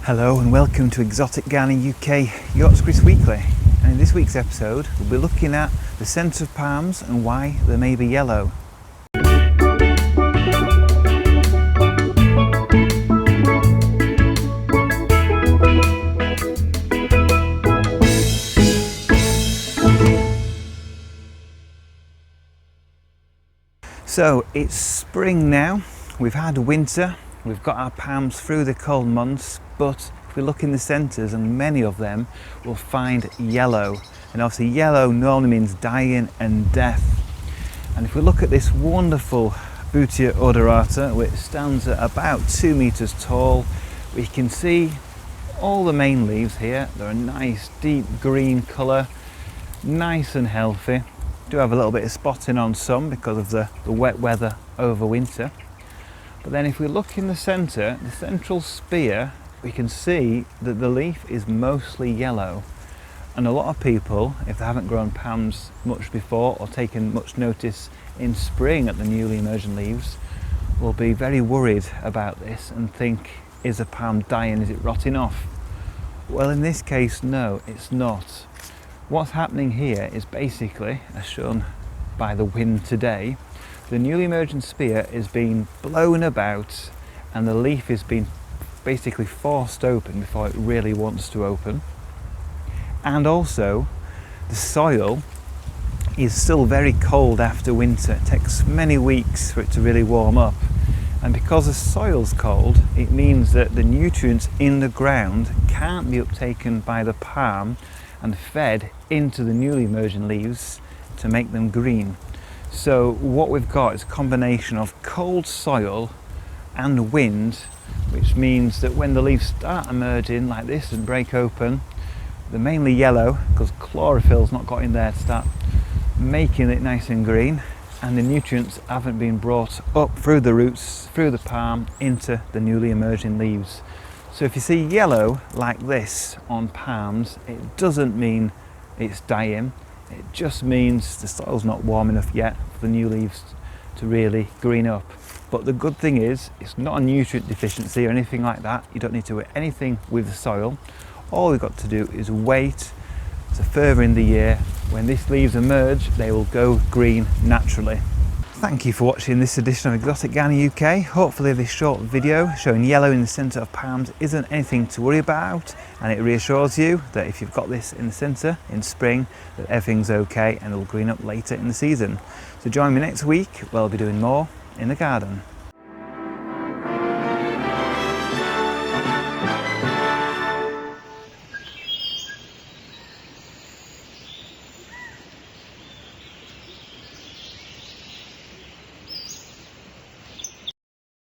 Hello and welcome to Exotic Gardening UK, Yorkshire Kris Weekly. And in this week's episode we'll be looking at the centre of palms and why they may be yellow. So it's spring now, we've had winter, we've got our palms through the cold months, but if we look in the centres, and many of them will find yellow, and obviously yellow normally means dying and death. And if we look at this wonderful Bootia odorata, which stands at about 2 meters tall, we can see all the main leaves here. They're a nice deep green colour, nice and healthy. Do have a little bit of spotting on some because of the wet weather over winter. But then if we look in the centre, the central spear, we can see that the leaf is mostly yellow. And a lot of people, if they haven't grown palms much before or taken much notice in spring at the newly emerging leaves, will be very worried about this and think, is a palm dying, is it rotting off? Well, in this case, no, it's not. What's happening here is basically, as shown by the wind today, the newly emerging spear is being blown about and the leaf is being basically forced open before it really wants to open. And also the soil is still very cold after winter. It takes many weeks for it to really warm up, and because the soil's cold, it means that the nutrients in the ground can't be uptaken by the palm and fed into the newly emerging leaves to make them green. So what we've got is a combination of cold soil and wind, which means that when the leaves start emerging like this and break open, they're mainly yellow because chlorophyll's not got in there to start making it nice and green, and the nutrients haven't been brought up through the roots, through the palm, into the newly emerging leaves. So if you see yellow like this on palms, it doesn't mean it's dying. It just means the soil's not warm enough yet for the new leaves to really green up. But the good thing is, it's not a nutrient deficiency or anything like that. You don't need to do anything with the soil. All we've got to do is wait to further in the year. When these leaves emerge, they will go green naturally. Thank you for watching this edition of Exotic Gardening UK. Hopefully this short video showing yellow in the centre of palms isn't anything to worry about, and it reassures you that if you've got this in the centre in spring, that everything's okay and it'll green up later in the season. So join me next week where I'll be doing more in the garden.